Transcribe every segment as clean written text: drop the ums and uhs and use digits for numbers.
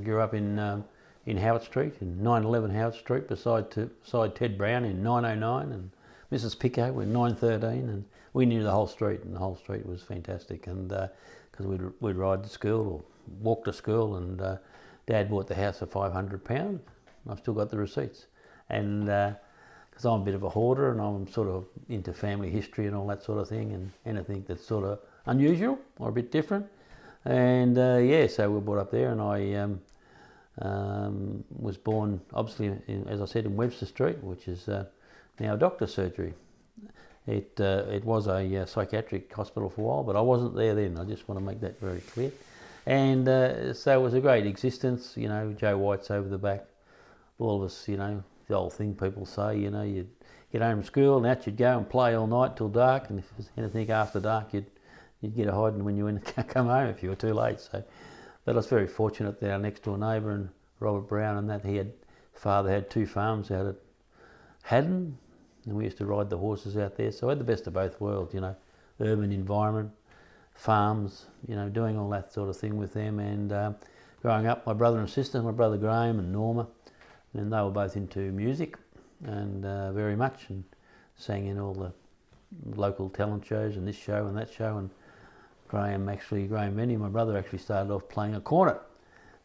Grew up in Howard Street, in 911 Howard Street, beside Ted Brown in 909 and Mrs. Pico in 913, and we knew the whole street, and the whole street was fantastic. And because we'd ride to school or walk to school, and Dad bought the house for £500. I've still got the receipts, and because I'm a bit of a hoarder and I'm sort of into family history and all that sort of thing, and anything that's sort of unusual or a bit different. And so we were brought up there, and I was born, obviously, as I said, in Webster Street, which is now a doctor's surgery. It was a psychiatric hospital for a while, but I wasn't there then. I just want to make that very clear. And so it was a great existence. You know, Joe White's over the back. All of us, you know, the old thing people say, you know, you'd get home from school and out you'd go and play all night till dark, and if there was anything after dark, you'd get a hiding when you come home if you were too late. So, but I was very fortunate that our next door neighbour, and Robert Brown, and that father had 2 farms out at Haddon, and we used to ride the horses out there. So I had the best of both worlds, you know, urban environment, farms, you know, doing all that sort of thing with them. And growing up, my brother and sister, my brother Graham and Norma, and they were both into music and very much, and sang in all the local talent shows and this show and that show. And Graham Vendy, my brother, actually started off playing a cornet,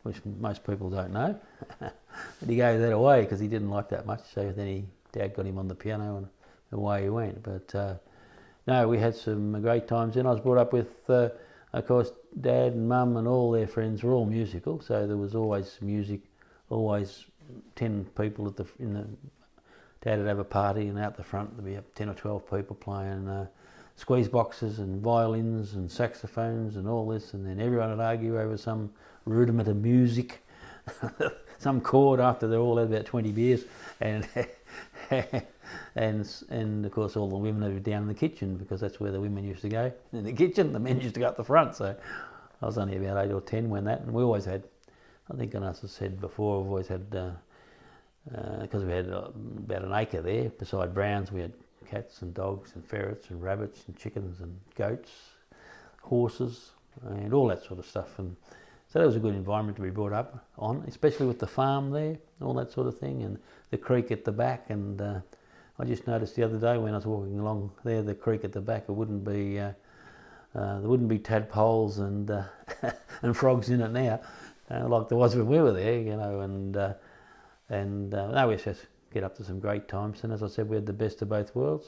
which most people don't know. But he gave that away because he didn't like that much. So then Dad got him on the piano, and away he went. But no, we had some great times. And I was brought up with, of course, Dad and Mum and all their friends were all musical. So there was always music, always 10 people Dad would have a party, and out the front there'd be 10 or 12 people playing squeeze boxes and violins and saxophones and all this, and then everyone would argue over some rudiment of music, some chord after they all had about 20 beers, and and of course all the women would be down in the kitchen, because that's where the women used to go, in the kitchen. The men used to go up the front. So I was only about 8 or 10 when that, and we always had, I think, as I said before, we've always had, because we had about an acre there, beside Brown's, we had cats and dogs and ferrets and rabbits and chickens and goats, horses, and all that sort of stuff. And so that was a good environment to be brought up on, especially with the farm there, all that sort of thing, and the creek at the back. And I just noticed the other day when I was walking along there, the creek at the back, there wouldn't be tadpoles and and frogs in it now, like there was when we were there, you know. And no, we just get up to some great times. And as I said, we had the best of both worlds.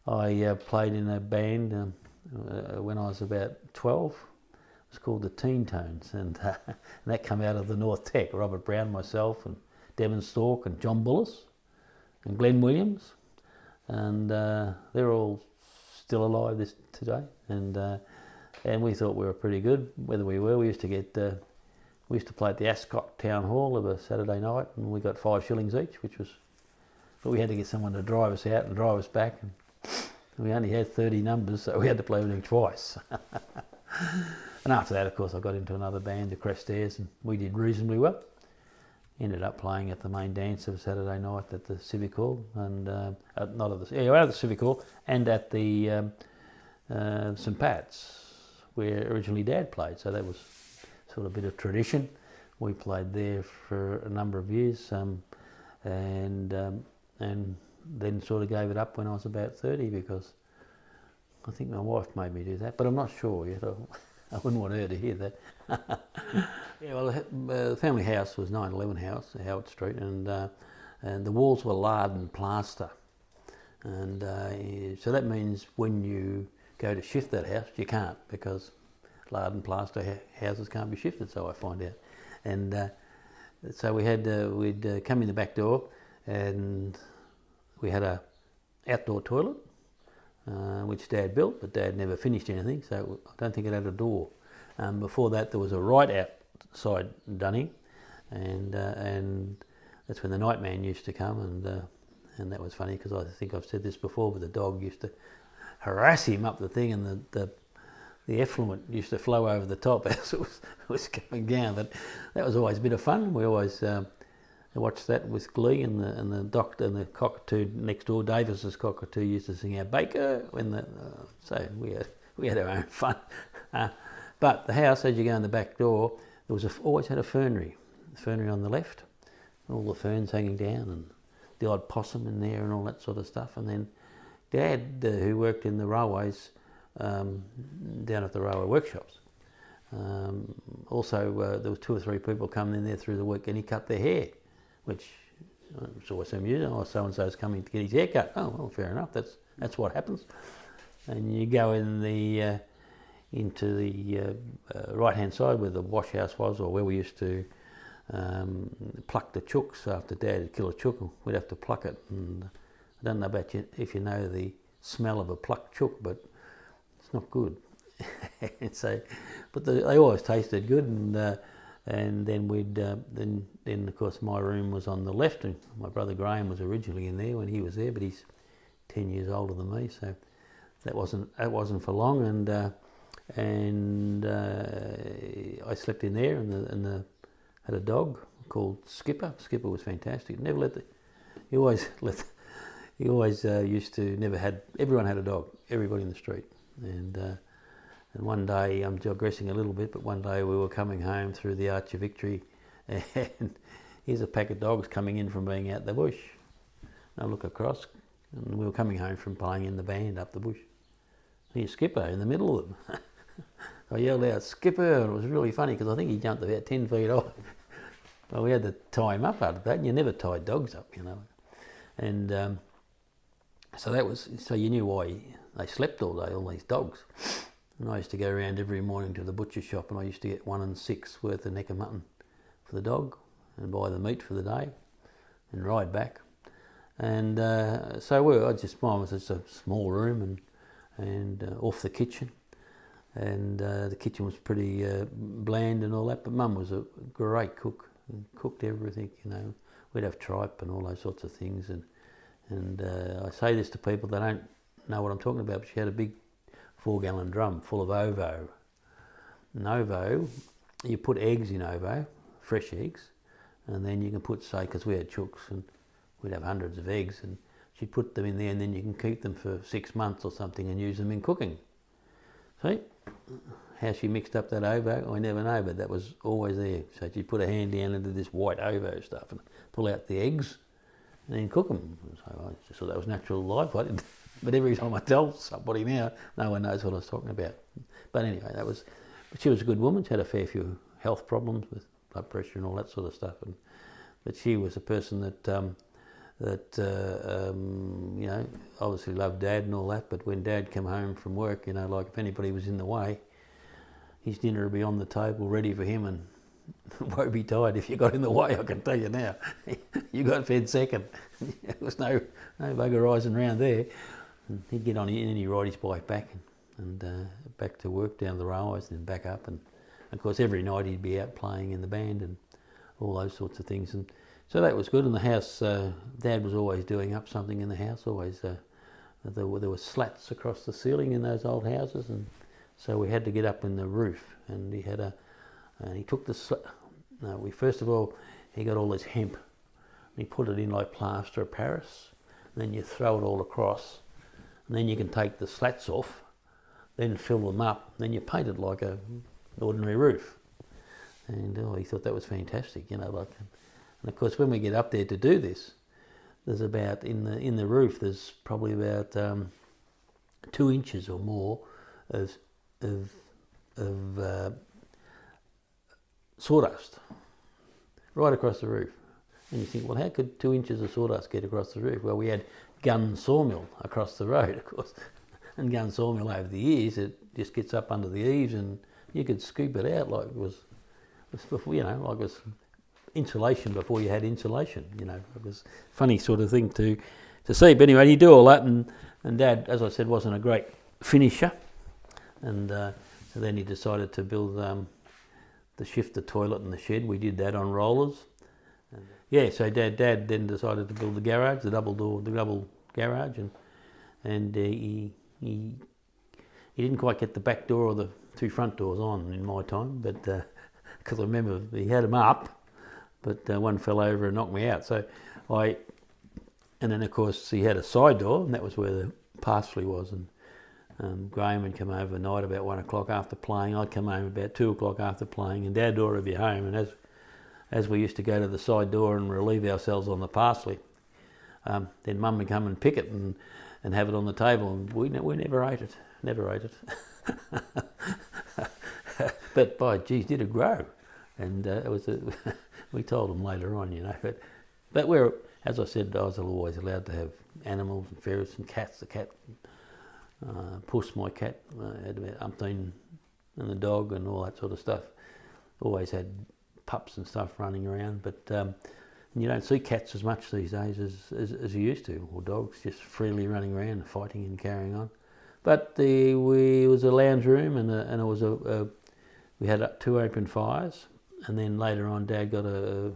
I played in a band when I was about 12. It was called the Teen Tones, and that came out of the North Tech. Robert Brown, myself, and Devon Stork, and John Bullis, and Glenn Williams, and they're all still alive today. And we thought we were pretty good. Whether we were, we used to play at the Ascot Town Hall of a Saturday night, and we got 5 shillings each, but we had to get someone to drive us out and drive us back, and we only had 30 numbers, so we had to play with them twice. And after that, of course, I got into another band, the Crest Airs, and we did reasonably well. Ended up playing at the main dance of Saturday night at the Civic Hall, and at the Civic Hall, and at the St Pat's, where originally Dad played. So that was sort of a bit of tradition. We played there for a number of years, and then sort of gave it up when I was about 30, because I think my wife made me do that, but I'm not sure yet. I wouldn't want her to hear that. Yeah, well, the family house was 911 House, Howard Street, and the walls were lard and plaster. And so that means when you go to shift that house, you can't, because lard and plaster houses can't be shifted, so I find out. And so we'd come in the back door, and we had a outdoor toilet, which Dad built, but Dad never finished anything, so I don't think it had a door. Before that, there was a right outside dunning, and that's when the nightman used to come, and that was funny, because I think I've said this before, but the dog used to harass him up the thing, and the effluent used to flow over the top as it was coming down. But that was always a bit of fun. We always watched that with glee, and the doctor and the cockatoo next door, Davis's cockatoo, used to sing out "Baker" so we had our own fun. But the house, as you go in the back door, there was always had a fernery on the left, all the ferns hanging down, and the odd possum in there and all that sort of stuff. And then Dad, who worked in the railways, down at the railway workshops, also there was 2 or 3 people coming in there through the week, and he cut their hair, which it's always amusing. Oh, so and so's coming to get his hair cut. Oh, well, fair enough. That's what happens. And you go in the into the right hand side where the wash house was, or where we used to pluck the chooks after Dad had killed a chook. We'd have to pluck it, and I don't know about you if you know the smell of a plucked chook, but it's not good. And so, but they always tasted good, and then we'd then of course my room was on the left, and my brother Graham was originally in there when he was there, but he's 10 years older than me, so that wasn't for long, and I slept in there, and had a dog called Skipper. Skipper was fantastic. Never let the he always used to never had everyone had a dog, everybody in the street, and one day, I'm digressing a little bit, but one day we were coming home through the Arch of Victory, and here's a pack of dogs coming in from being out the bush. And I look across, and we were coming home from playing in the band up the bush. Here's Skipper in the middle of them. I yelled out, "Skipper!" and it was really funny because I think he jumped about 10 feet off. Well, we had to tie him up after that, and you never tied dogs up, you know. And so you knew why they slept all day, all these dogs. And I used to go around every morning to the butcher shop, and I used to get 1 and 6 worth of neck of mutton for the dog, and buy the meat for the day, and ride back. And so mine was just a small room, and off the kitchen, and the kitchen was pretty bland and all that. But Mum was a great cook, and cooked everything. You know, we'd have tripe and all those sorts of things. And I say this to people that don't know what I'm talking about, but she had a big 4-gallon drum full of ovo. And ovo, you put eggs in ovo, fresh eggs, and then you can put, say, because we had chooks and we'd have hundreds of eggs, and she'd put them in there, and then you can keep them for 6 months or something and use them in cooking. See how she mixed up that ovo? I never know, but that was always there. So she'd put a hand down into this white ovo stuff and pull out the eggs and then cook them. So I just thought that was natural life. I didn't. But every time I tell somebody now, no one knows what I was talking about. But anyway, she was a good woman. She had a fair few health problems with blood pressure and all that sort of stuff. But she was a person that you know, obviously loved Dad and all that. But when Dad came home from work, you know, like if anybody was in the way, his dinner would be on the table ready for him, and won't be tired if you got in the way, I can tell you now. You got fed second. There was no bugger rising around there. And he'd get on in and he'd ride his bike back and back to work down the railways and then back up. And of course every night he'd be out playing in the band and all those sorts of things. And so that was good. And the house, Dad was always doing up something in the house. Always there were slats across the ceiling in those old houses, and so we had to get up in the roof. And he had he took first of all he got all this hemp and he put it in like plaster of Paris, and then you throw it all across, and then you can take the slats off, then fill them up, then you paint it like an ordinary roof. And he thought that was fantastic, you know. And of course when we get up there to do this, there's about in the roof there's probably about 2 inches or more of sawdust right across the roof. And you think, well, how could 2 inches of sawdust get across the roof? Well, we had Gun Sawmill across the road, of course. And Gun Sawmill over the years, it just gets up under the eaves and you could scoop it out like it was before, you know, like it was insulation before you had insulation, you know. It was a funny sort of thing to see. But anyway, you do all that, and Dad, as I said, wasn't a great finisher. And so then he decided to build the shifter toilet in the shed. We did that on rollers. And, so Dad then decided to build the garage, the double garage, and he didn't quite get the back door or the 2 front doors on in my time, but because I remember he had them up, but one fell over and knocked me out. So and then of course he had a side door, and that was where the parsley was, and Graham would come over at night about 1 o'clock after playing. I'd come home about 2 o'clock after playing, and Dad would be home. And as we used to go to the side door and relieve ourselves on the parsley, then Mum would come and pick it and have it on the table, and we never ate it. Never ate it. But by geez, did it grow? And it was we told them later on, you know. But we're, as I said, I was always allowed to have animals and ferrets and cats. The cat, Puss, my cat, had about umpteen, and the dog and all that sort of stuff. Always had pups and stuff running around, but you don't see cats as much these days as you used to, or dogs just freely running around and fighting and carrying on. But it was a lounge room, and it was we had 2 open fires, and then later on Dad got a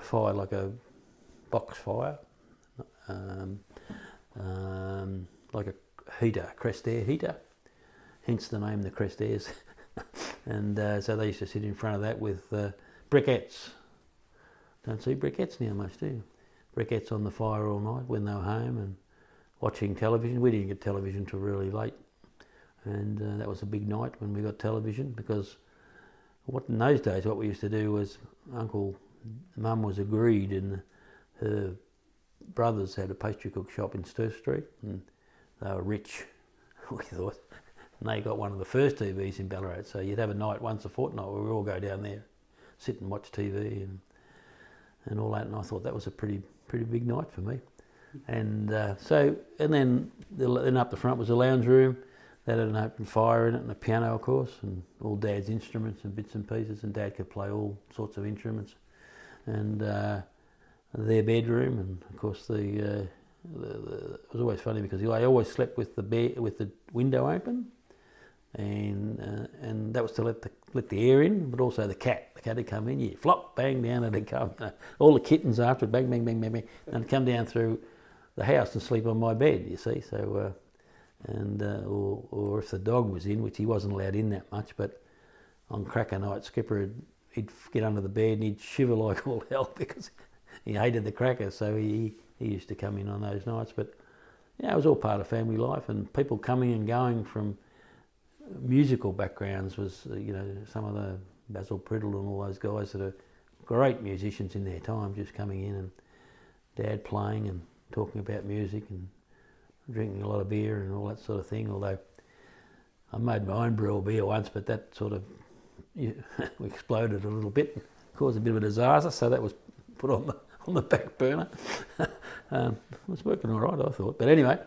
fire, like a box fire, like a heater, Crest Air heater, hence the name the Crest Airs. And so they used to sit in front of that with briquettes. Don't see briquettes now much, do you? Briquettes on the fire all night when they were home and watching television. We didn't get television till really late, and that was a big night when we got television, because in those days what we used to do was Mum was agreed, and her brothers had a pastry cook shop in Sturt Street, and they were rich, we thought. And they got one of the first TVs in Ballarat, so you'd have a night once a fortnight where we'd all go down there, sit and watch TV and all that, and I thought that was a pretty big night for me. And then up the front was a lounge room that had an open fire in it and a piano, of course, and all Dad's instruments and bits and pieces, and Dad could play all sorts of instruments. And their bedroom, and of course it was always funny because I always slept with the window open, and that was to let the air in, but also the cat had come in. You flop, bang, down it'd come. All the kittens after it, bang, bang, bang, bang, bang, and it'd come down through the house and sleep on my bed. You see, so or if the dog was in, which he wasn't allowed in that much, but on cracker night, Skipper he'd get under the bed and he'd shiver like all hell because he hated the crackers, so he used to come in on those nights. But yeah, it was all part of family life, and people coming and going from musical backgrounds was, some of the Basil Priddle and all those guys that are great musicians in their time, just coming in, and Dad playing and talking about music and drinking a lot of beer and all that sort of thing. Although I made my own brew of beer once, but that sort of exploded a little bit, caused a bit of a disaster, so that was put on the back burner. It was working all right, I thought. But anyway,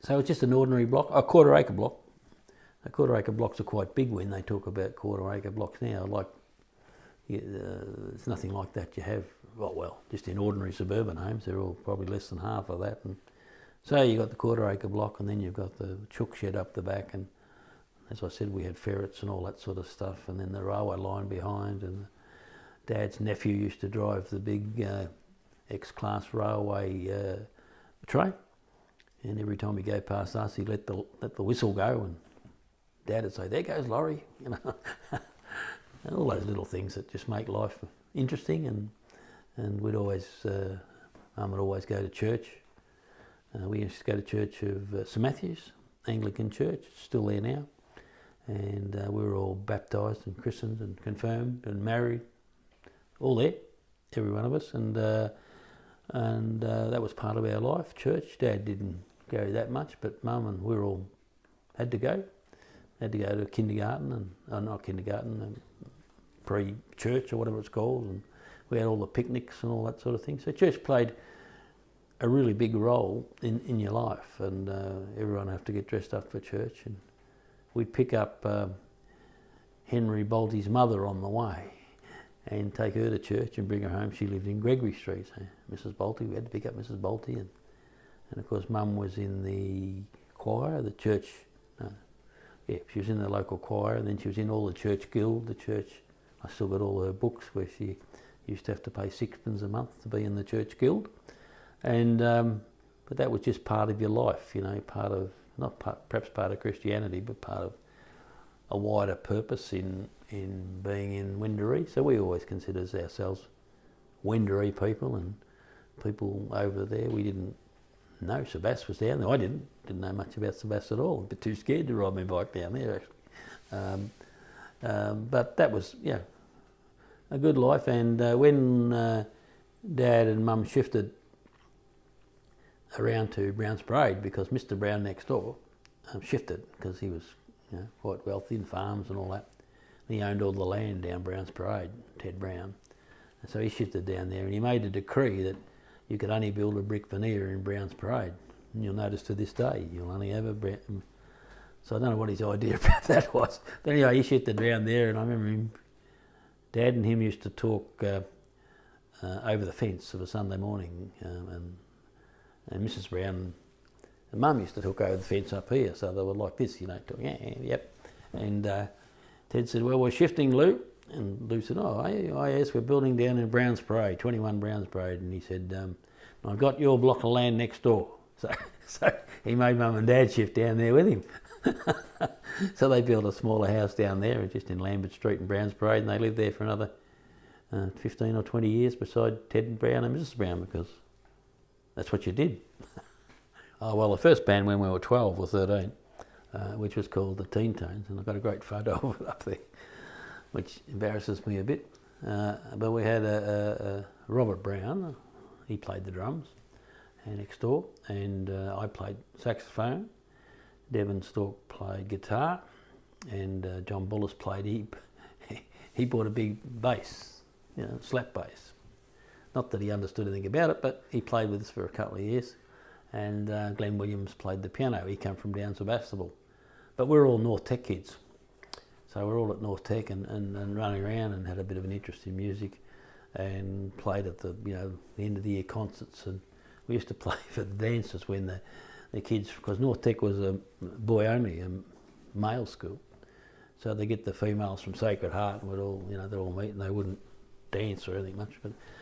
so it's just an ordinary block, a quarter acre block. A quarter acre blocks are quite big when they talk about quarter acre blocks now. Like, it's nothing like that you have, well, just in ordinary suburban homes, they're all probably less than half of that. And so you've got the quarter acre block, and then you've got the chook shed up the back, and as I said, we had ferrets and all that sort of stuff, and then the railway line behind, and Dad's nephew used to drive the big X-class railway train, and every time he'd go past us, he'd let the whistle go, and Dad would say, "There goes Laurie," and all those little things that just make life interesting. And we'd always, Mum would always go to church. We used to go to church of St Matthew's, Anglican church, it's still there now, and we were all baptised and christened and confirmed and married, all there, every one of us, and that was part of our life, church. Dad didn't go that much, but Mum and we all had to go to kindergarten, and not kindergarten, pre-church or whatever it's called, and we had all the picnics and all that sort of thing. So church played a really big role in your life, and everyone had to get dressed up for church, and we'd pick up Henry Bolte's mother on the way and take her to church and bring her home. She lived in Gregory Street, so Mrs. Bolte, we had to pick up Mrs. Bolte, and of course Mum was in the choir, the church, she was in the local choir, and then she was in all the church guild, the church, I still got all her books where she used to have to pay £6 a month to be in the church guild, and but that was just part of your life, part of, perhaps part of Christianity, but part of a wider purpose in being in Wendouree. So we always considered ourselves Wendouree people, and people over there, we didn't No, Sebas was down there. I didn't know much about Sebas at all. A bit too scared to ride my bike down there, actually. But that was, a good life. And when Dad and Mum shifted around to Browns Parade, because Mr. Brown next door shifted, because he was quite wealthy in farms and all that. He owned all the land down Browns Parade, Ted Brown. And so he shifted down there, and he made a decree that you could only build a brick veneer in Browns Parade. And you'll notice to this day, you'll only have a So I don't know what his idea about that was. But anyway, he shifted down there, and I remember him, Dad and him used to talk over the fence of a Sunday morning, and Mrs. Brown and Mum used to talk over the fence up here, so they were like this, talking, yep. And Ted said, well, we're shifting, Lou. And Lou said, yes, we're building down in Browns Parade, 21 Browns Parade. And he said, I've got your block of land next door. So he made Mum and Dad shift down there with him. So they built a smaller house down there, just in Lambert Street in Browns Parade, and they lived there for another 15 or 20 years beside Ted Brown and Mrs. Brown, because that's what you did. Oh, well, the first band when we were 12 or 13, which was called the Teen Tones, and I've got a great photo of it up there, which embarrasses me a bit. But we had a Robert Brown, he played the drums, and next door, and I played saxophone. Devon Stork played guitar, and John Bullis played, he bought a big bass, slap bass. Not that he understood anything about it, but he played with us for a couple of years. And Glenn Williams played the piano. He came from down Sebastopol. But we're all North Tech kids. So we're all at North Tech and running around, and had a bit of an interest in music, and played at the end of the year concerts. And we used to play for the dances when the kids, because North Tech was a boy only, a male school. So they get the females from Sacred Heart, and we'd all, they'd all meet, and they wouldn't dance or anything much.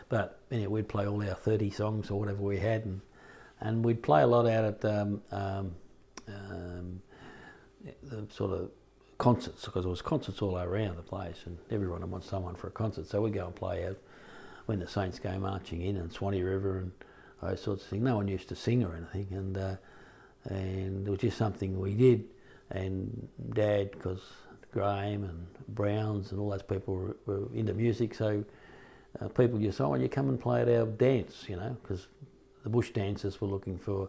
But anyway, we'd play all our 30 songs or whatever we had, and we'd play a lot out at the sort of concerts, because there was concerts all around the place, and everyone wants someone for a concert. So we'd go and play out when the Saints go marching in, and Swanee River and those sorts of things. No one used to sing or anything, and it was just something we did. And Dad, because Graham and Browns and all those people were into music, so people just said, "Oh, you come and play at our dance," because the bush dancers were looking for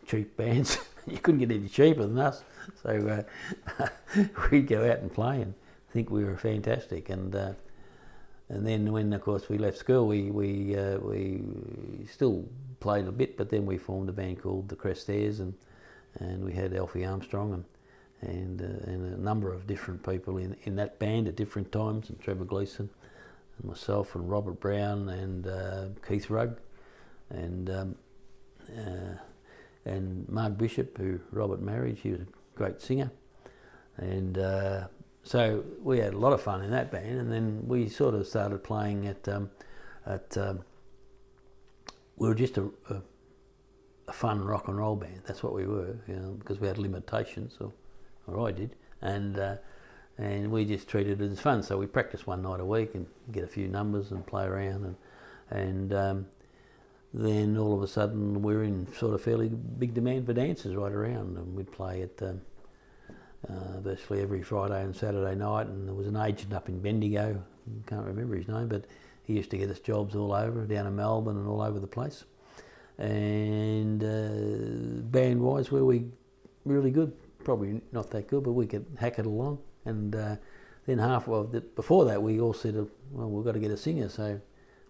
cheap bands. You couldn't get any cheaper than us, so we'd go out and play and think we were fantastic. And then when, of course, we left school, we still played a bit, but then we formed a band called the Crest Airs, and we had Alfie Armstrong and a number of different people in that band at different times, and Trevor Gleeson and myself and Robert Brown and Keith Rugg and Mark Bishop, who Robert married. She was a great singer, and so we had a lot of fun in that band. And then we sort of started playing at we were just a fun rock and roll band. That's what we were, because we had limitations, or I did, and we just treated it as fun. So we practiced one night a week and get a few numbers and play around, and then all of a sudden we're in sort of fairly big demand for dancers right around, and we'd play at virtually every Friday and Saturday night. And there was an agent up in Bendigo, can't remember his name, but he used to get us jobs all over, down in Melbourne and all over the place. And band-wise, were we really good? Probably not that good, but we could hack it along. And then before that, we all said, well, we've got to get a singer. So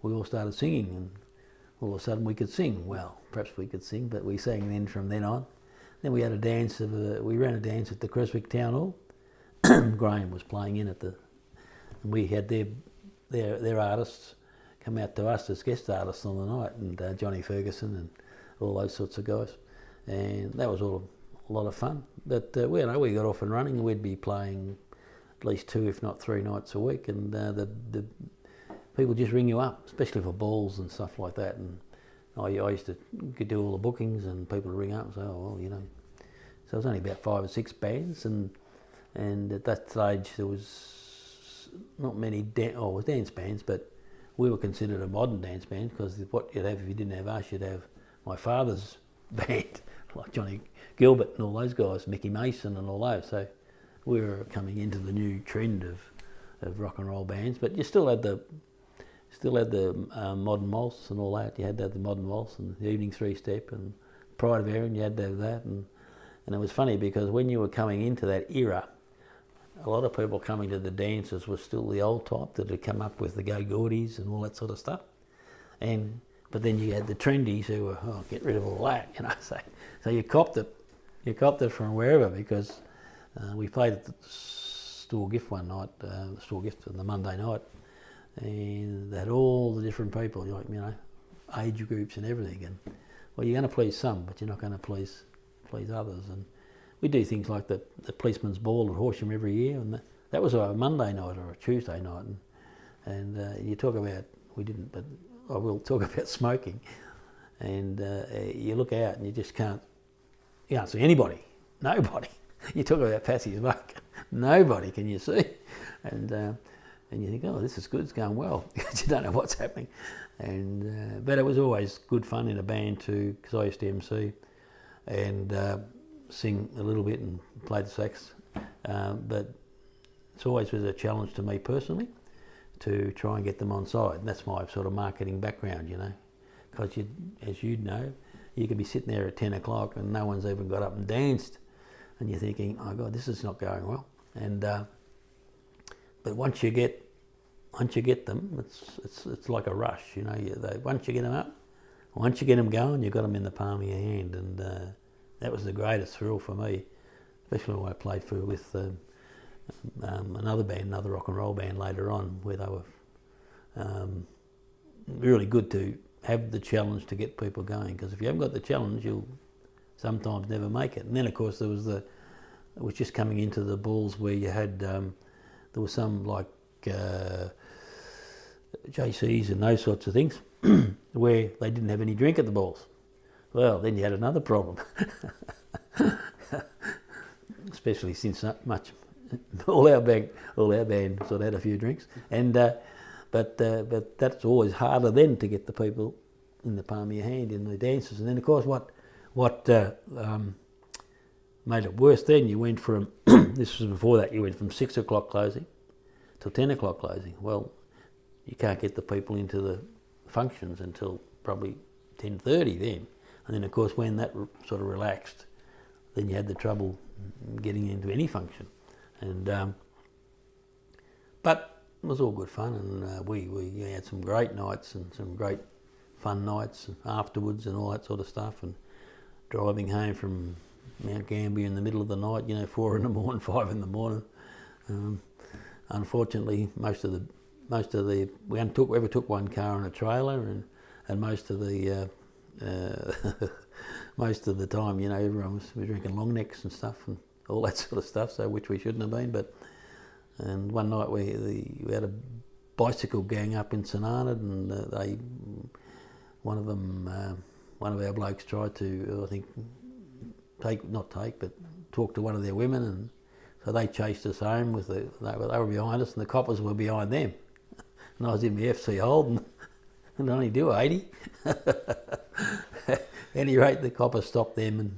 we all started singing, and all of a sudden we could sing. Well, perhaps we could sing, but we sang then from then on. Then we had a dance we ran a dance at the Creswick Town Hall. Graham was playing in and we had their artists come out to us as guest artists on the night, and Johnny Ferguson and all those sorts of guys. And that was all a lot of fun. But we got off and running. We'd be playing at least 2, if not 3 nights a week, and the people just ring you up, especially for balls and stuff like that. And I used to do all the bookings, and people would ring up and say, "Oh, well, So it was only about 5 or 6 bands, and at that stage there was not many dance bands, but we were considered a modern dance band, because what you'd have if you didn't have us, you'd have my father's band, like Johnny Gilbert and all those guys, Mickey Mason and all those. So we were coming into the new trend of rock and roll bands, but you still had the modern waltz and all that. You had to have the modern waltz and the evening three-step and Pride of Erin. You had to have that, and it was funny because when you were coming into that era, a lot of people coming to the dances were still the old type that had come up with the go-goodies and all that sort of stuff. But then you had the trendies who were, get rid of all that, So you copped it from wherever, because we played at the store gift one night, the store gift on the Monday night, and they had all the different people, age groups and everything. And well, you're going to please some, but you're not going to please others. And we do things like the policeman's ball at Horsham every year, and that was a Monday night or a Tuesday night. And you talk about, we didn't, but I will talk about smoking. And you look out and you just can't see anybody, nobody. You talk about passive smoke, nobody can you see. And you think, this is good, it's going well, because you don't know what's happening. But it was always good fun in a band too, because I used to MC and sing a little bit and play the sax. But it's always was a challenge to me personally to try and get them on side. And that's my sort of marketing background, because as you know, you could be sitting there at 10 o'clock and no one's even got up and danced, and you're thinking, oh God, this is not going well. But once you get them, it's like a rush, once you get them up, once you get them going, you've got them in the palm of your hand, and that was the greatest thrill for me, especially when I played with another band, another rock and roll band later on, where they were really good to have the challenge to get people going, because if you haven't got the challenge, you'll sometimes never make it. And then of course it was just coming into the balls where you had there was some like JCs and those sorts of things where they didn't have any drink at the balls. Well, then you had another problem, especially since all our band sort of had a few drinks, but that's always harder then to get the people in the palm of your hand in the dances. And then of course what made it worse then, you went from this was before that, you went from 6 o'clock closing till 10 o'clock closing. Well, you can't get the people into the functions until probably 10:30 then. And then of course when that sort of relaxed, then you had the trouble getting into any function. But it was all good fun, and we had some great nights and some great fun nights afterwards and all that sort of stuff, and driving home from Mount Gambier in the middle of the night, 4 in the morning, 5 in the morning. Unfortunately, most of the we ever took one car and a trailer, and most of the most of the time, everyone was drinking long necks and stuff and all that sort of stuff, so which we shouldn't have been. And one night we had a bicycle gang up in St Arnaud, and one of our blokes tried to, I think, talk to one of their women, and so they chased us home they were behind us, and the coppers were behind them, and I was in my FC hold and only do 80. At any rate, the coppers stopped them, and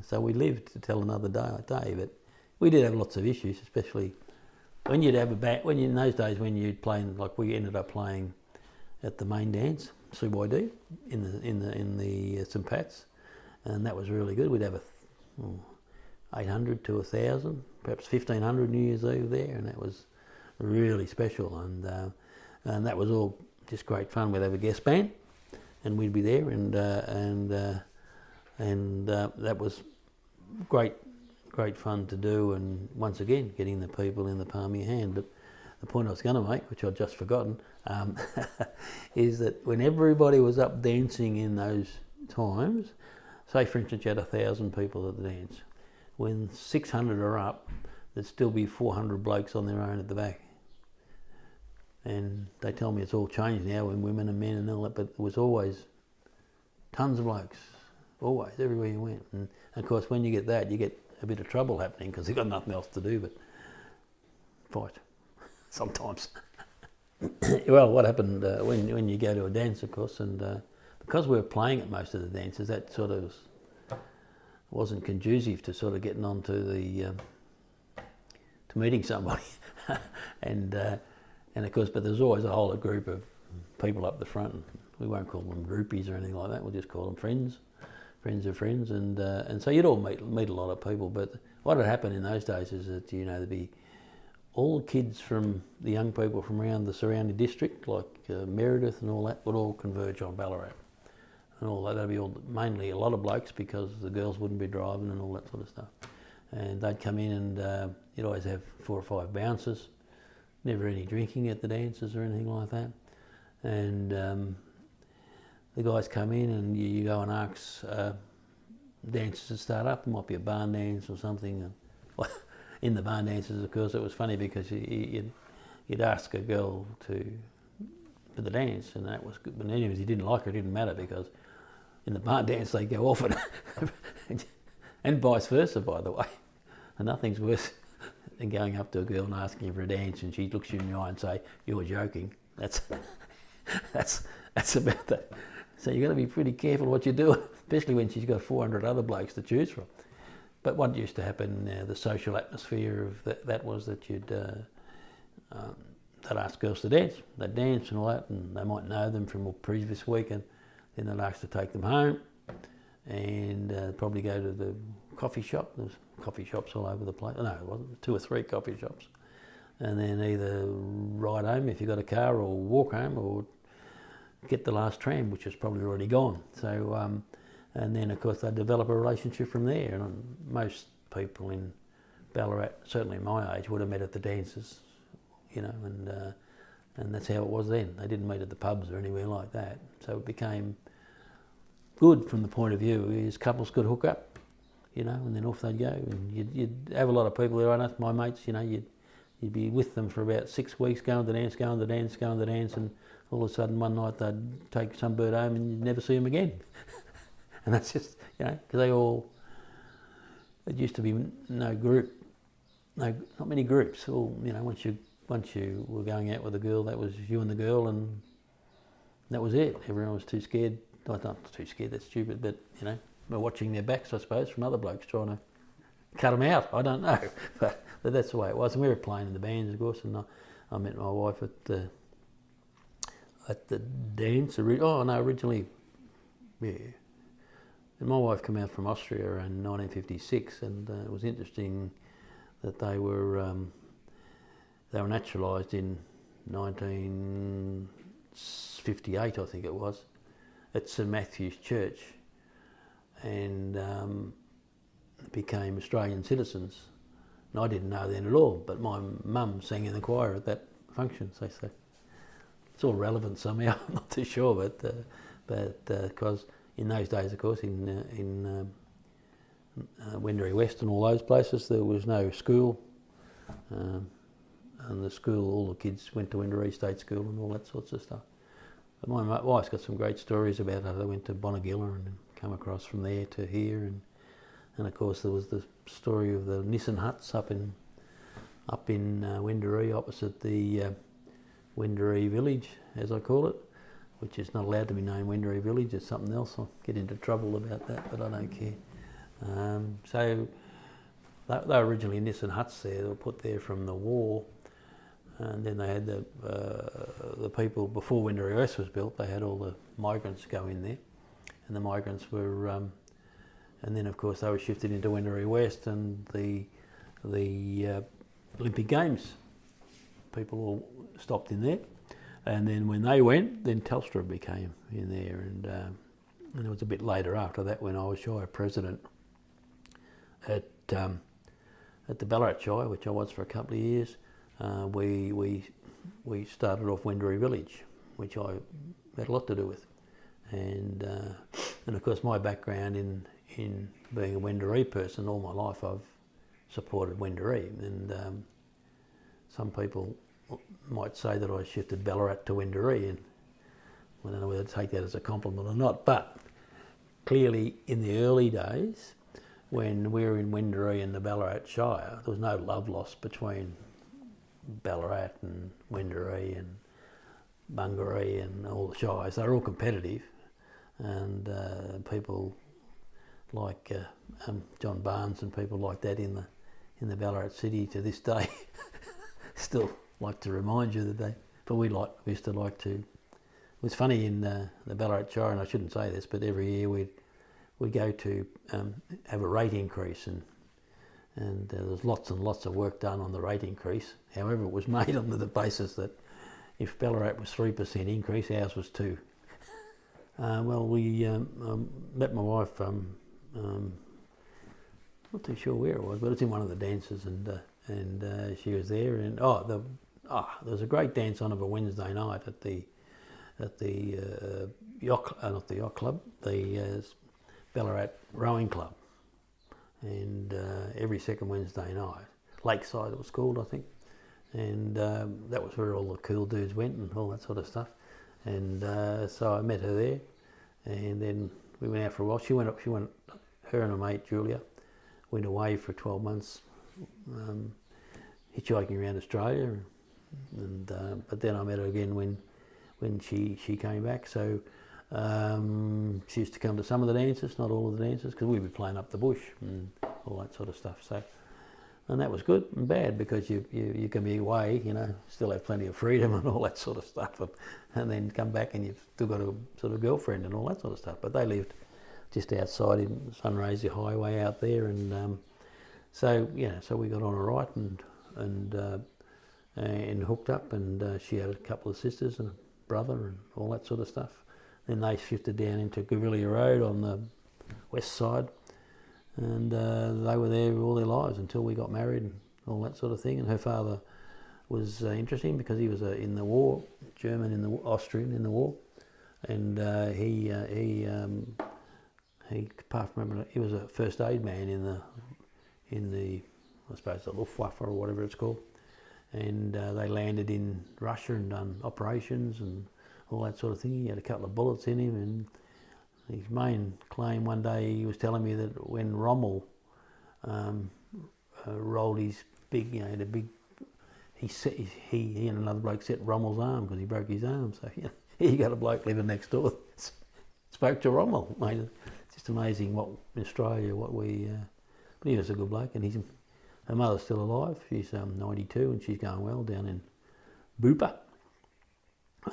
so we lived to tell another day. But we did have lots of issues, especially when you'd have a band. In those days when you'd play, like we ended up playing at the main dance, CYD, in the St Pat's, and that was really good. We'd have 800 to 1,000, perhaps 1,500 New Year's Eve there, and that was really special. And that was all just great fun. We'd have a guest band, and we'd be there, and that was great fun to do. And once again, getting the people in the palm of your hand. But the point I was going to make, which I'd just forgotten, is that when everybody was up dancing in those times, say for instance you had 1,000 people at the dance, when 600 are up, there'd still be 400 blokes on their own at the back. And they tell me it's all changed now with women and men and all that, but it was always tons of blokes, always, everywhere you went. And of course when you get that, you get a bit of trouble happening, because they've got nothing else to do but fight, sometimes. Well, what happened when you go to a dance, of course, but because we were playing at most of the dances, that sort of wasn't conducive to sort of getting onto the to meeting somebody, and of course, but there's always a whole group of people up the front. We won't call them groupies or anything like that. We'll just call them friends of friends, and so you'd all meet a lot of people. But what had happened in those days is that there'd be all the kids from the young people from around the surrounding district, like Meredith and all that, would all converge on Ballarat. And all that, that'd be mainly a lot of blokes because the girls wouldn't be driving and all that sort of stuff. And they'd come in and you'd always have 4 or 5 bouncers, never any drinking at the dances or anything like that. And the guys come in and you go and ask dances to start up. There might be a barn dance or something. In the barn dances, of course, it was funny because you'd ask a girl for the dance, and that was good. But anyway, if you didn't like her, it didn't matter because in the barn dance they go off and vice versa, by the way. And nothing's worse than going up to a girl and asking her for a dance, and she looks you in the eye and say, "You're joking." That's about that. So you've got to be pretty careful what you do, especially when she's got 400 other blokes to choose from. But what used to happen, the social atmosphere of that was that they'd ask girls to dance. They'd dance and all that, and they might know them from a previous week, and then they'd ask to take them home, and probably go to the coffee shop. There was coffee shops all over the place. No, it wasn't. 2 or 3 coffee shops. And then either ride home if you got a car, or walk home, or get the last tram, which was probably already gone. So, and then of course they'd develop a relationship from there. And most people in Ballarat, certainly my age, would have met at the dances, and that's how it was then. They didn't meet at the pubs or anywhere like that. So it became good from the point of view is couples could hook up, and then off they'd go. And you'd have a lot of people there. I know my mates, you'd be with them for about 6 weeks, going to dance, and all of a sudden one night they'd take some bird home and you'd never see them again. And that's just, because it used to be not many groups. All, once you were going out with a girl, that was you and the girl, and that was it. Everyone was too scared. Not too scared, that's stupid, but, they're watching their backs, I suppose, from other blokes trying to cut them out. I don't know, but that's the way it was. And we were playing in the bands, of course, and I met my wife at the dance. Originally, yeah. And my wife came out from Austria in 1956, and it was interesting that they were naturalised in 1958, I think it was, at St Matthew's Church, and became Australian citizens. And I didn't know then at all, but my mum sang in the choir at that function, so it's all relevant somehow. I'm not too sure, but because in those days, of course, in Wendouree West and all those places, there was no school, and the school, all the kids went to Wendouree State School and all that sorts of stuff. But my wife's got some great stories about how they went to Bonagilla and come across from there to here, and of course there was the story of the Nissan huts up in Wendouree, opposite the Wendouree village, as I call it, which is not allowed to be named Wendouree village. It's something else. I'll get into trouble about that, but I don't care. So they were originally Nissan huts there. They were put there from the war, and then they had the people before Wendouree West was built. They had all the migrants go in there, and the migrants were, and then of course they were shifted into Wendouree West, and the Olympic Games people all stopped in there. And then when they went, then Telstra became in there, and it was a bit later after that when I was Shire President at the Ballarat Shire, which I was for a couple of years. We started off Wendouree Village, which I had a lot to do with, and of course my background in being a Wendouree person all my life, I've supported Wendouree, and some people might say that I shifted Ballarat to Wendouree, and I don't know whether to take that as a compliment or not, but clearly in the early days when we were in Wendouree and the Ballarat Shire, there was no love lost between Ballarat and Wendouree and Bungaree and all the shires. They were all competitive, and people like John Barnes and people like that in the Ballarat city to this day still like to remind you that we used to like to. It was funny in the Ballarat Shire, and I shouldn't say this, but every year we'd go to have a rate increase, and there was lots and lots of work done on the rate increase. However, it was made on the basis that if Ballarat was 3% increase, ours was 2%. Well, we met my wife. Not too sure where it was, but it's in one of the dances, and she was there. And there was a great dance on of a Wednesday night at the yacht, not the yacht club, the Ballarat Rowing Club, and every second Wednesday night, Lakeside it was called, I think, and that was where all the cool dudes went and all that sort of stuff. And so I met her there, and then we went out for a while. She went. Her and her mate Julia went away for 12 months, hitchhiking around Australia, and but then I met her again when she came back. So she used to come to some of the dances, not all of the dances, because we'd be playing up the bush and all that sort of stuff. So, and that was good and bad, because you can be away, still have plenty of freedom and all that sort of stuff, and then come back and you've still got a sort of girlfriend and all that sort of stuff. But they lived just outside in Sunraysia Highway out there, and so we got on all right and hooked up, and she had a couple of sisters and a brother and all that sort of stuff. Then they shifted down into Gavilia Road on the west side, and they were there all their lives until we got married and all that sort of thing. And her father was interesting because he was in the war, Austrian in the war, and he apart from he was a first aid man in the I suppose the Luftwaffe or whatever it's called, and they landed in Russia and done operations and all that sort of thing. He had a couple of bullets in him, and his main claim one day, he was telling me that when Rommel rolled his big, he and another bloke set Rommel's arm because he broke his arm. So he got a bloke living next door, spoke to Rommel. Mate, it's just amazing what in Australia, but he was a good bloke, and her mother's still alive. She's 92 and she's going well down in Bupa.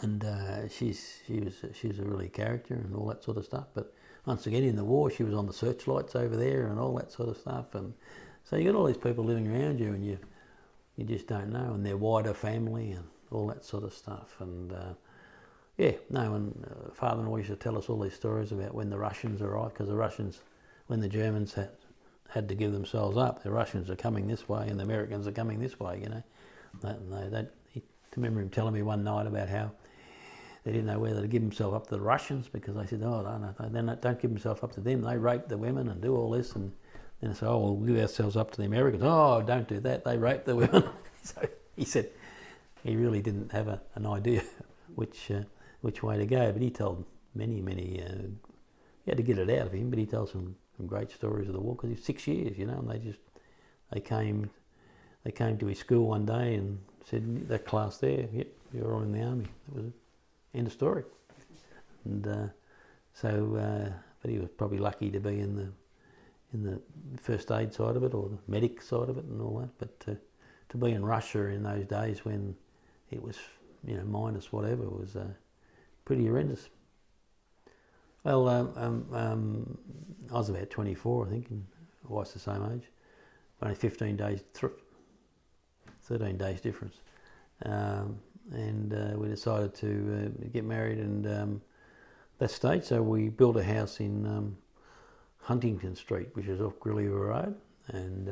And she was a really character and all that sort of stuff. But once again, in the war, she was on the searchlights over there and all that sort of stuff. And so you got all these people living around you, and you just don't know, and their wider family and all that sort of stuff. And and Father and I used to tell us all these stories about when the Russians arrived, because the Russians, when the Germans had to give themselves up, the Russians are coming this way and the Americans are coming this way, I remember him telling me one night about how they didn't know whether to give themselves up to the Russians, because they said, don't give themselves up to them. They rape the women and do all this. And then I said, we'll give ourselves up to the Americans. Oh, don't do that. They rape the women. So he said he really didn't have an idea which way to go. But he told many, he had to get it out of him, but he told some great stories of the war, because he was 6 years, and they came to his school one day and said, that class there, yep, you're all in the army. That was it. End of story. And but he was probably lucky to be in the first aid side of it, or the medic side of it and all that. But to be in Russia in those days when it was, minus whatever, was pretty horrendous. Well, I was about 24, I think, and my wife's the same age. Only 13 days difference. And we decided to get married, and that stage, so we built a house in Huntington Street, which is off Grilliver Road, and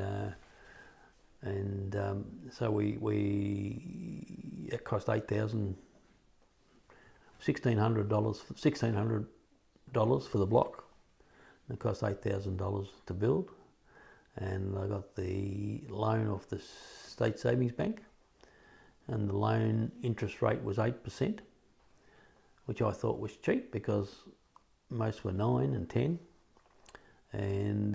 so it cost $1,600 for the block. It cost $8,000 to build, and I got the loan off the State Savings Bank, and the loan interest rate was 8%, which I thought was cheap because most were 9 and 10. And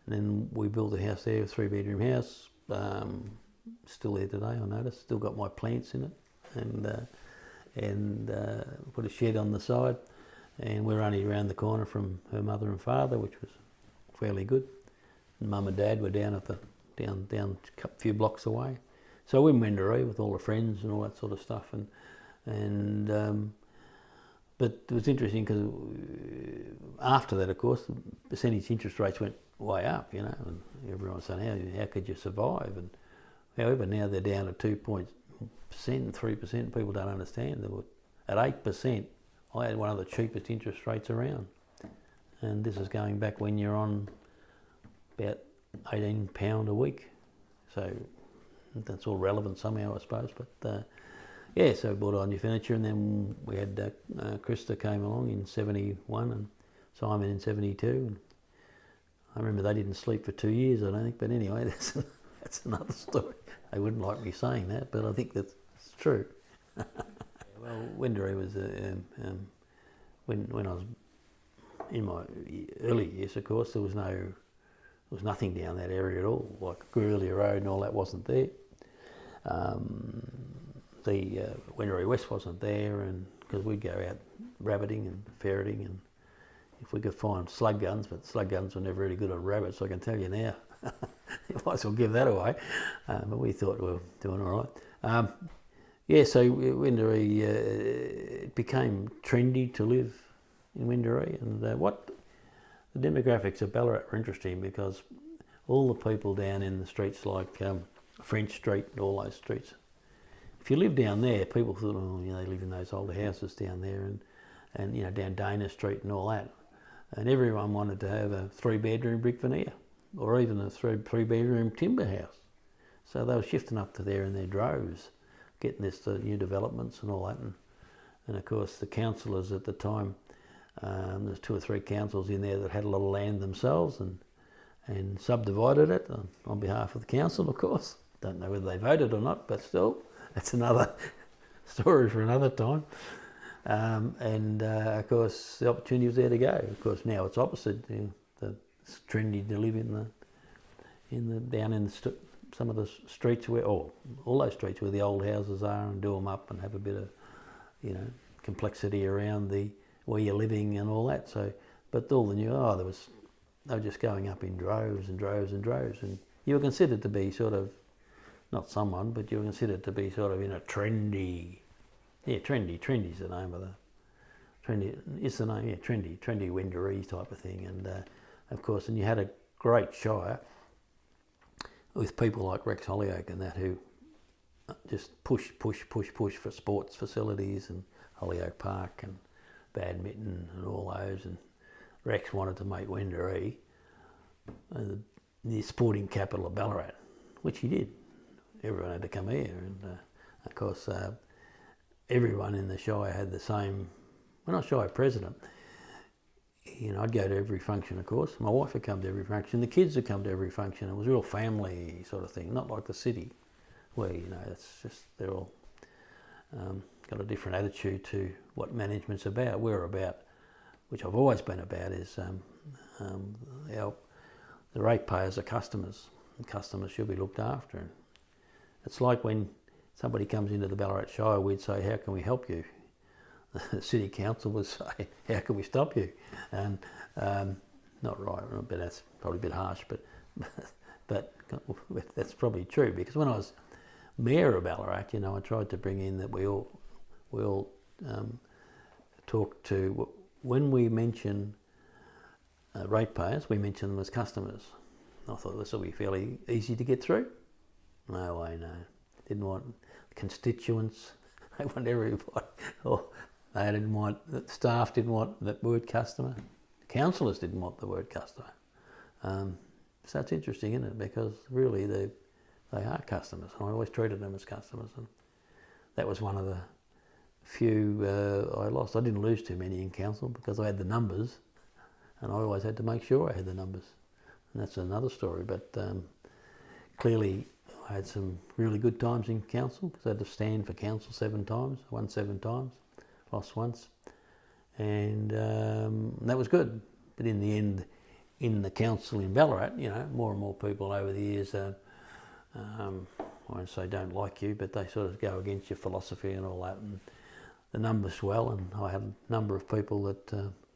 then we built a house there, a 3-bedroom house, still there today, I noticed. Still got my plants in it, and put a shed on the side, and we're only around the corner from her mother and father, which was fairly good. And Mum and Dad were down at the down a few blocks away. So we're in Wendouree with all the friends and all that sort of stuff, and but it was interesting because after that, of course, the percentage interest rates went way up, you know, and everyone was saying, how could you survive? And however, now they're down at 2% and 3%. People don't understand. They were at 8%. I had one of the cheapest interest rates around, and this is going back when you're on about £18 a week. So that's all relevant somehow, I suppose. But yeah, so we bought all new furniture, and then we had Krista came along in 71 and Simon in 72. And I remember they didn't sleep for 2 years, I don't think. But anyway, that's another story. They wouldn't like me saying that, but I think that's true. Well, Wendouree was when I was in my early years, of course, there was nothing down that area at all. Like Guerilla Road and all that wasn't there. The Wendouree West wasn't there, and because we'd go out rabbiting and ferreting, and if we could find slug guns, but slug guns were never really good at rabbits, I can tell you now. You might as well give that away. But we thought we were doing all right. Yeah, so Wendouree, it became trendy to live in Wendouree, and what the demographics of Ballarat were interesting because all the people down in the streets like French Street and all those streets, if you live down there, people thought, oh, you know, they live in those older houses down there, and you know, down Dana Street and all that, and everyone wanted to have a 3-bedroom brick veneer or even a 3-bedroom timber house. So they were shifting up to there in their droves, getting this new developments and all that, and of course the councillors at the time, there's 2 or 3 councils in there that had a lot of land themselves and subdivided it on behalf of the council, of course. Don't know whether they voted or not, but still, that's another story for another time. Of course, the opportunity was there to go. Of course, now it's opposite. It's trendy to live down in some of the streets where, all those streets where the old houses are, and do them up and have a bit of, you know, complexity around where you're living and all that. So, but all the new, they were just going up in droves and droves and droves, and you were considered to be sort of, not someone, but you were considered to be sort of in a trendy, trendy's the name of trendy Wendouree type of thing, and of course, and you had a great shire with people like Rex Hollyoake and that who just push for sports facilities, and Hollyoake Park and badminton and all those, and Rex wanted to make Wendouree the sporting capital of Ballarat, which he did. Everyone had to come here, and of course everyone in the shire had the same. When I was shire president, you know, I'd go to every function, of course. My wife would come to every function. The kids would come to every function. It was a real family sort of thing, not like the city, where, you know, it's just they're all got a different attitude to what management's about. We're about, which I've always been about, is the ratepayers are customers, and customers should be looked after. And it's like when somebody comes into the Ballarat Shire, we'd say, how can we help you? The City Council would say, how can we stop you? And not right, but that's probably a bit harsh, but that's probably true, because when I was Mayor of Ballarat, you know, I tried to bring in that we all talk to, when we mention ratepayers, we mention them as customers. I thought this will be fairly easy to get through. No way, no. Didn't want constituents. They want everybody. Or they didn't want, the staff didn't want that word customer. Councillors didn't want the word customer. So it's interesting, isn't it? Because really they are customers. And I always treated them as customers. And that was one of the few I lost. I didn't lose too many in council because I had the numbers, and I always had to make sure I had the numbers. And that's another story. But clearly I had some really good times in council, because I had to stand for council 7 times, won 7 times, lost once. And that was good. But in the end, in the council in Ballarat, you know, more and more people over the years, I won't say don't like you, but they sort of go against your philosophy and all that. the numbers swell, and I had a number of people that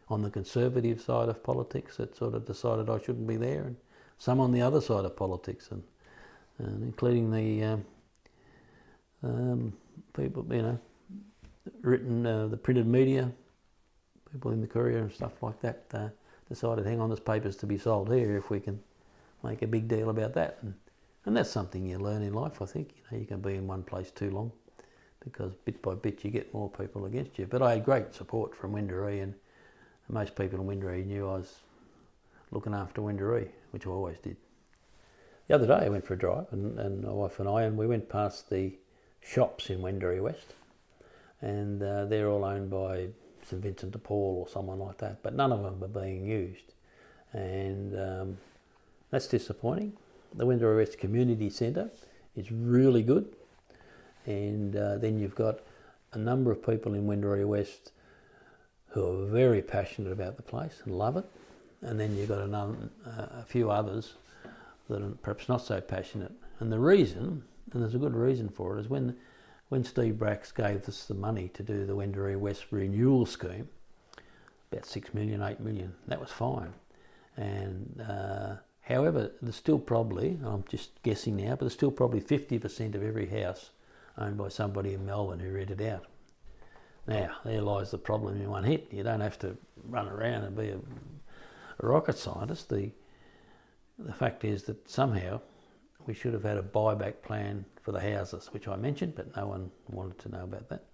on the conservative side of politics that sort of decided I shouldn't be there, and some on the other side of politics, and including the people, the printed media, people in the Courier and stuff like that, decided, hang on, there's papers to be sold here if we can make a big deal about that. And that's something you learn in life, I think. You can be in one place too long, because bit by bit you get more people against you. But I had great support from Wendouree, and most people in Wendouree knew I was looking after Wendouree, which I always did. The other day I went for a drive, and my wife and we went past the shops in Wendouree West, and they're all owned by St Vincent de Paul or someone like that, but none of them are being used, and that's disappointing. The Wendouree West Community Centre is really good, and then you've got a number of people in Wendouree West who are very passionate about the place and love it, and then you've got a few others that are perhaps not so passionate. And the reason, and there's a good reason for it, is when Steve Bracks gave us the money to do the Wendouree West renewal scheme, about 6 million, 8 million, that was fine. And however, there's still probably, I'm just guessing now, but there's still probably 50% of every house owned by somebody in Melbourne who rent it out. Now, there lies the problem in one hit. You don't have to run around and be a rocket scientist. The fact is that somehow we should have had a buyback plan for the houses, which I mentioned, but no one wanted to know about that.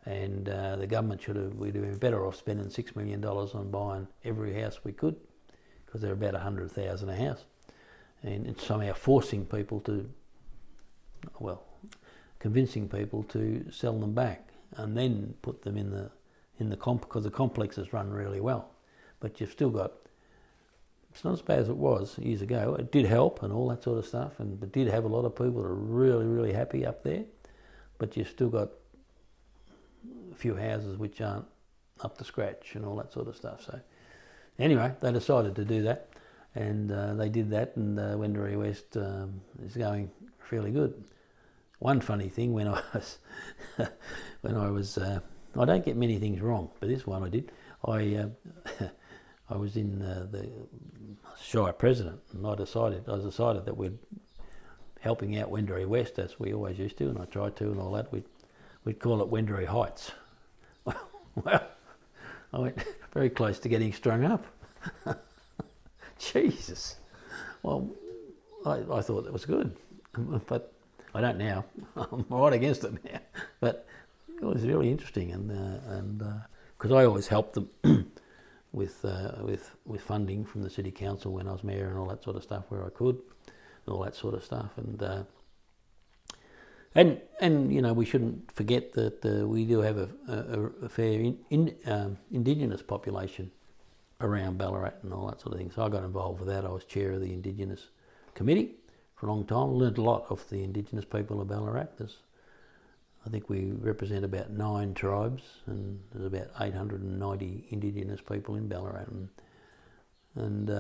And the government we'd have been better off spending $6 million on buying every house we could, because they're about 100,000 a house, and somehow forcing people to, convincing people to sell them back, and then put them in the because the complexes run really well. But you've still got, it's not as bad as it was years ago. It did help and all that sort of stuff, and it did have a lot of people that are really, really happy up there. But you've still got a few houses which aren't up to scratch and all that sort of stuff. So anyway, they decided to do that, and they did that, and Wendouree West is going fairly good. One funny thing, when I was, I don't get many things wrong, but this one I did. I was in the Shire President, and I decided that we'd helping out Wendouree West as we always used to, and I tried to and all that. We'd call it Wendouree Heights. Well, I went very close to getting strung up. Jesus. Well, I thought that was good, but I don't now. I'm right against it now. But it was really interesting, and because I always helped them with funding from the city council when I was mayor and all that sort of stuff where I could, and all that sort of stuff, and we shouldn't forget that we do have a fair Indigenous population around Ballarat and all that sort of thing. So I got involved with that. I was chair of the Indigenous Committee for a long time. I learned a lot of the Indigenous people of Ballarat. I think we represent about 9 tribes, and there's about 890 Indigenous people in Ballarat. And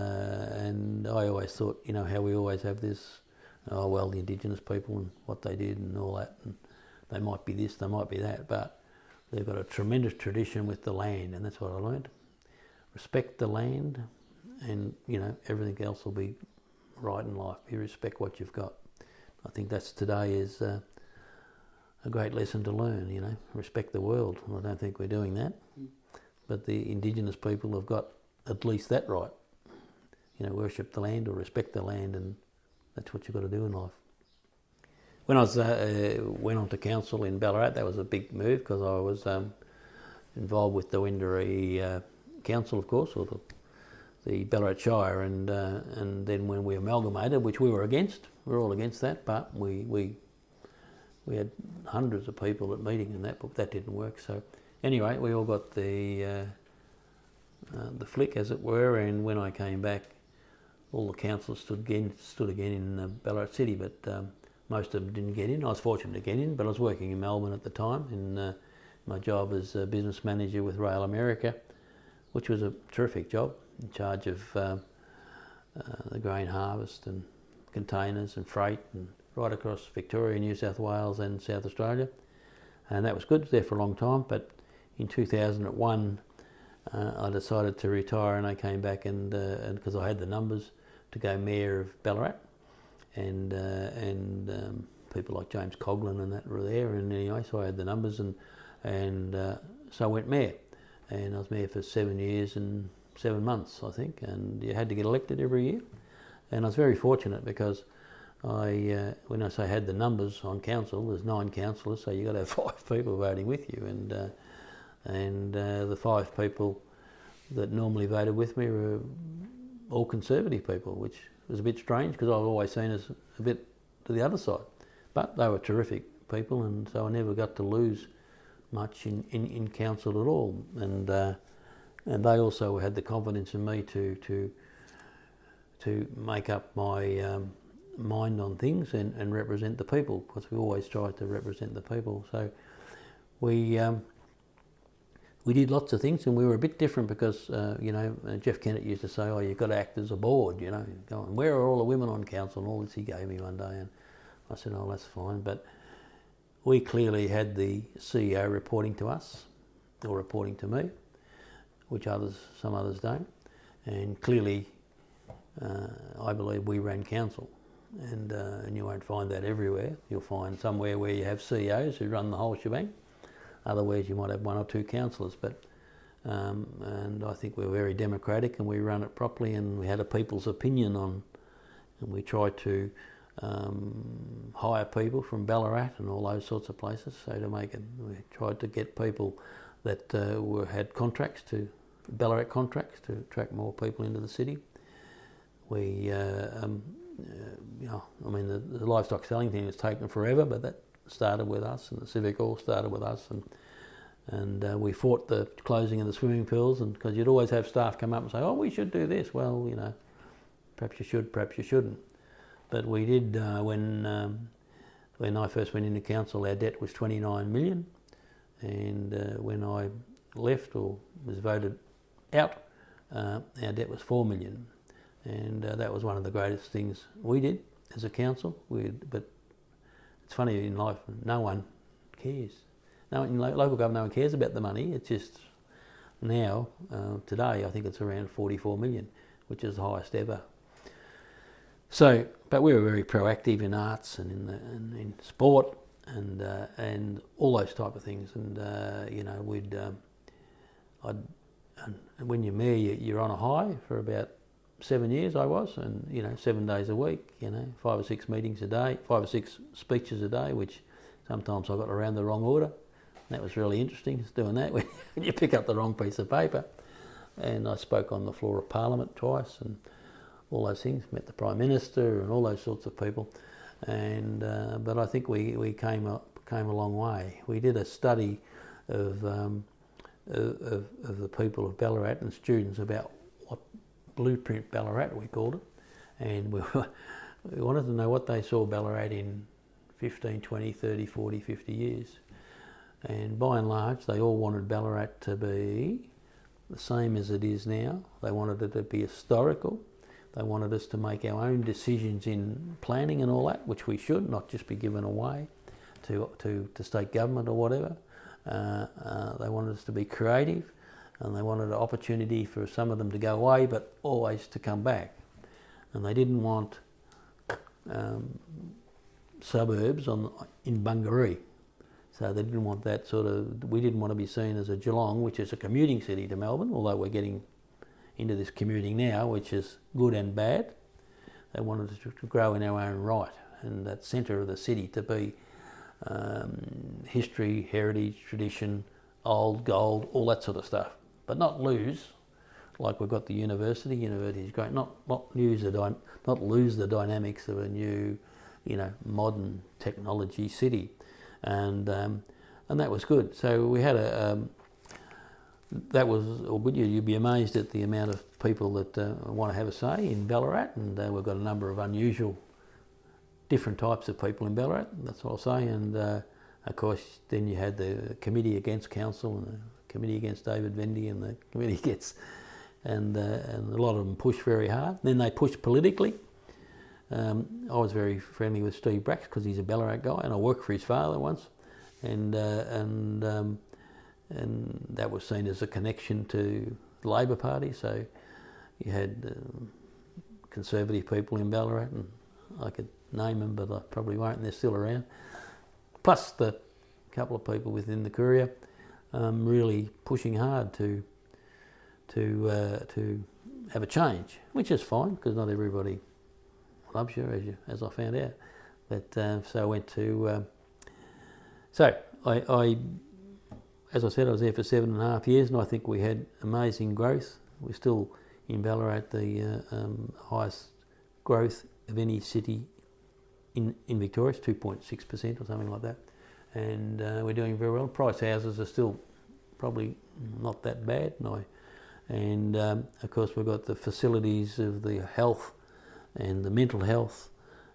I always thought, how we always have this, the Indigenous people and what they did and all that, and they might be this, they might be that, but they've got a tremendous tradition with the land, and that's what I learned. Respect the land, and everything else will be right in life. You respect what you've got. I think that's today is a great lesson to learn. Respect the world. And I don't think we're doing that, but the Indigenous people have got at least that right. Worship the land or respect the land, and that's what you've got to do in life. When I was went on to council in Ballarat, that was a big move, because I was involved with the Wendouree Council, of course, or the Ballarat Shire, and then when we amalgamated, which we were against, we were all against that, but we had hundreds of people at meeting and that didn't work. So anyway, we all got the flick, as it were, and when I came back, all the councillors stood again in Ballarat City, but most of them didn't get in. I was fortunate to get in, but I was working in Melbourne at the time in my job as a business manager with Rail America, which was a terrific job, in charge of the grain harvest and containers and freight, and right across Victoria, New South Wales and South Australia. And that was good. I was there for a long time, but in 2001 I decided to retire, and I came back and because I had the numbers to go mayor of Ballarat, and people like James Coughlin and that were there, and anyway, so I had the numbers, and so I went mayor, and I was mayor for 7 years and 7 months, I think, and you had to get elected every year, and I was very fortunate because when I say had the numbers on council, there's 9 councillors, so you've got to have 5 people voting with you, and the 5 people that normally voted with me were all Conservative people, which was a bit strange because I was always seen as a bit to the other side. But they were terrific people, and so I never got to lose much in council at all. And they also had the confidence in me to make up my mind on things and represent the people, because we always tried to represent the people. So we did lots of things, and we were a bit different because, Jeff Kennett used to say, oh, you've got to act as a board, going, where are all the women on council, and all this he gave me one day, and I said, oh, that's fine. But we clearly had the CEO reporting to us, or reporting to me, which some others don't, and clearly I believe we ran council, and you won't find that everywhere. You'll find somewhere where you have CEOs who run the whole shebang. Otherwise, you might have 1 or 2 councillors, but and I think we're very democratic, and we run it properly, and we had a people's opinion on, and we tried to hire people from Ballarat and all those sorts of places. So we tried to get people that had Ballarat contracts to attract more people into the city. We, the livestock selling thing has taken forever, but that started with us, and the Civic Hall started with us, and we fought the closing of the swimming pools, and because you'd always have staff come up and say, oh, we should do this. Well, perhaps you should, perhaps you shouldn't. But we did, when I first went into council, our debt was 29 million, and when I left or was voted out, our debt was 4 million, and that was one of the greatest things we did as a council. But it's funny in life, no one cares. In local government, no one cares about the money. It's just now, today, I think it's around 44 million, which is the highest ever. So, but we were very proactive in arts and in sport and all those type of things. And when you're mayor, you're on a high for about 7 years. I was, and 7 days a week. 5 or 6 meetings a day, 5 or 6 speeches a day, which sometimes I got around the wrong order. That was really interesting, just doing that when you pick up the wrong piece of paper. And I spoke on the floor of Parliament twice, and all those things, met the Prime Minister and all those sorts of people, and but I think we came a long way. We did a study of the people of Ballarat and students about what Blueprint Ballarat, we called it, and we wanted to know what they saw Ballarat in 15, 20, 30, 40, 50 years, and by and large they all wanted Ballarat to be the same as it is now. They wanted it to be historical. They wanted us to make our own decisions in planning and all that, which we should, not just be given away to state government or whatever. They wanted us to be creative, and they wanted an opportunity for some of them to go away, but always to come back. And they didn't want suburbs in Bungaree. So they didn't want that we didn't want to be seen as a Geelong, which is a commuting city to Melbourne, although we're getting into this commuting now, which is good and bad. They wanted us to grow in our own right, and that centre of the city to be history, heritage, tradition, old, gold, all that sort of stuff, but not lose, like we've got the university. University is great, not lose the dynamics of a new, modern technology city, and that was good. So we had you'd be amazed at the amount of people that want to have a say in Ballarat, and we've got a number of unusual, different types of people in Ballarat, that's what I'll say. And of course then you had the committee against council, and the committee against David Vendy, and the committee against, and a lot of them pushed very hard. Then they pushed politically. I was very friendly with Steve Bracks because he's a Ballarat guy, and I worked for his father once, and and that was seen as a connection to the Labor Party. So you had conservative people in Ballarat, and I could name them, but I probably won't, and they're still around. Plus the couple of people within the Courier really pushing hard to have a change, which is fine because not everybody loves you, as I found out. But so I went to. So I, as I said, I was there for 7.5 years, and I think we had amazing growth. We're still in Ballarat the highest growth of any city in Victoria. It's 2.6% or something like that, and we're doing very well. Price houses are still probably not that bad, and of course we've got the facilities of the health and the mental health,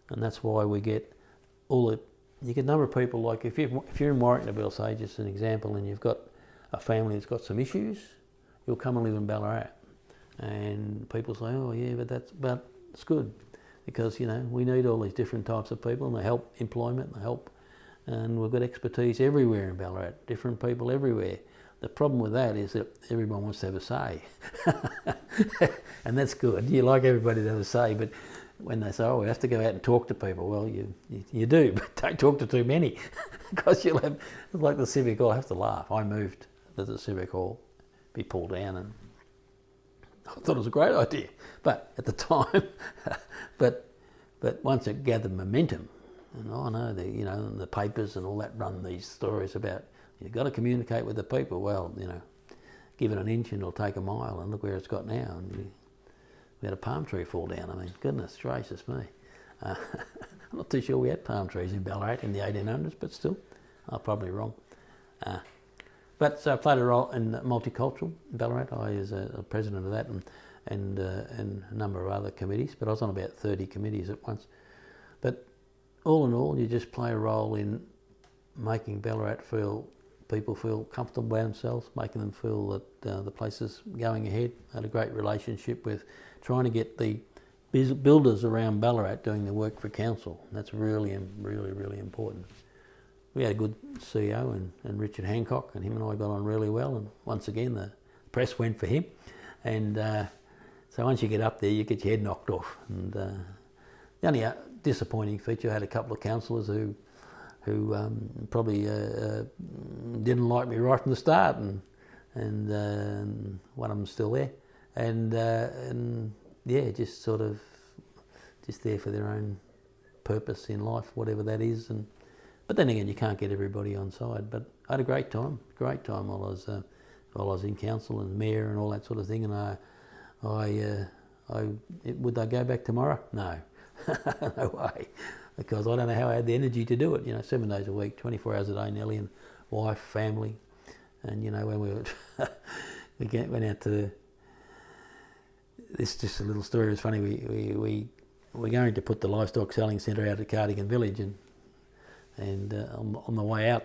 and that's why we get all the. You get a number of people, like if you're in Warrington, say just an example, and you've got a family that's got some issues, you'll come and live in Ballarat, and people say, oh yeah, but it's good because we need all these different types of people, and they help employment, and we've got expertise everywhere in Ballarat, different people everywhere. The problem with that is that everyone wants to have a say, and that's good. You like everybody to have a say, but when they say, oh, we have to go out and talk to people, well, you do, but don't talk to too many, because you'll have, like the Civic Hall, I have to laugh. I moved to the Civic Hall, be pulled down, and I thought it was a great idea, but at the time, but once it gathered momentum, and I know the papers and all that run these stories about, you've got to communicate with the people. Well, give it an inch and it'll take a mile, and look where it's got now. And we had a palm tree fall down. I mean, goodness gracious me. I'm not too sure we had palm trees in Ballarat in the 1800s, but still, I'm probably wrong. But so I played a role in multicultural in Ballarat. I was a president of that, and a number of other committees, but I was on about 30 committees at once. But all in all, you just play a role in making Ballarat people feel comfortable by themselves, making them feel that the place is going ahead. I had a great relationship with trying to get the builders around Ballarat doing the work for council. That's really, really, really important. We had a good CEO and Richard Hancock, and him and I got on really well, and once again the press went for him. And so once you get up there, you get your head knocked off. And the only disappointing feature, I had a couple of councillors who probably didn't like me right from the start, and one of them's still there, and yeah, just sort of just there for their own purpose in life, whatever that is. But then again, you can't get everybody on side. But I had a great time while I was in council and mayor and all that sort of thing. And would I go back tomorrow? No, no way. Because I don't know how I had the energy to do it. 7 days a week, 24 hours a day nearly, and wife, family. And when we went out to this, just a little story. It was funny. We were going to put the livestock selling centre out at Cardigan Village, and on the way out,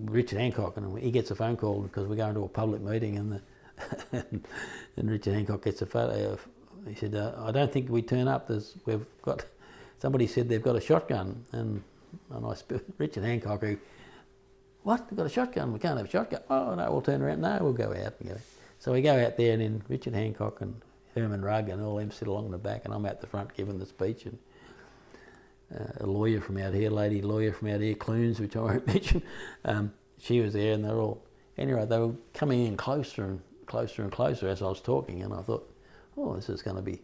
Richard Hancock, and he gets a phone call because we're going to a public meeting, and and Richard Hancock gets a photo. He said, "I don't think we turn up. We've got." Somebody said they've got a shotgun, and Richard Hancock, what? They've got a shotgun? We can't have a shotgun. Oh no, we'll turn around. No, we'll go out and go. So we go out there, and then Richard Hancock and Herman Rugg and all them sit along the back, and I'm out the front giving the speech, and a lawyer from out here, lady lawyer from out here, Clunes, which I won't mention, she was there, and they were coming in closer and closer and closer as I was talking, and I thought, oh, this is going to be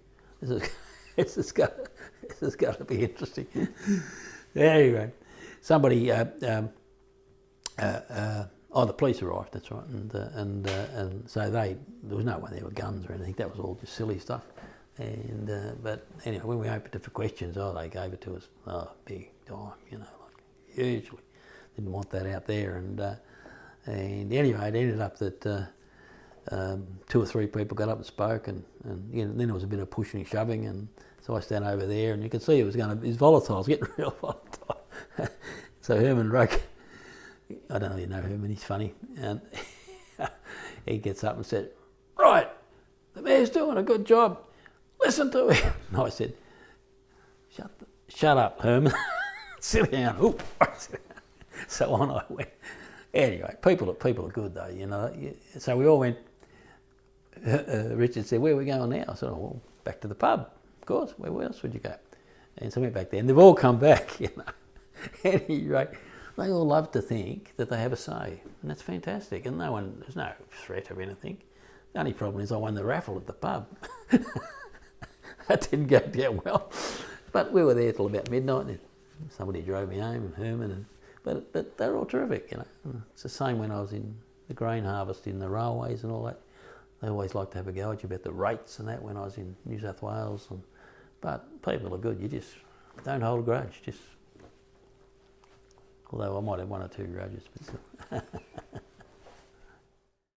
interesting. Anyway, somebody, the police arrived. That's right, and so there was no one there with guns or anything. That was all just silly stuff. And but anyway, when we opened it for questions, they gave it to us, big time, like hugely. Didn't want that out there, and anyway, it ended up that. 2 or 3 people got up and spoke, and then there was a bit of pushing and shoving, and so I stand over there, and you could see it was volatile. It was getting real volatile. So Herman Rugg, I don't know if you know Herman, he's funny, and he gets up and said, "Right, the mayor's doing a good job. Listen to him." And I said, "Shut up, Herman. Sit down." So on I went. Anyway, people are good though, you know. So we all went. Richard said, "Where are we going now?" I said, "Oh, well, back to the pub, of course. Where else would you go?" And so we went back there, and they've all come back, you know. Anyway, they all love to think that they have a say, and that's fantastic. And there's no threat of anything. The only problem is I won the raffle at the pub. That didn't go down well, but we were there till about midnight. And somebody drove me home, and Herman, but they're all terrific, you know. It's the same when I was in the grain harvest in the railways and all that. They always like to have a go at you about the rates and that when I was in New South Wales. But people are good. You just don't hold a grudge. Although I might have one or two grudges. But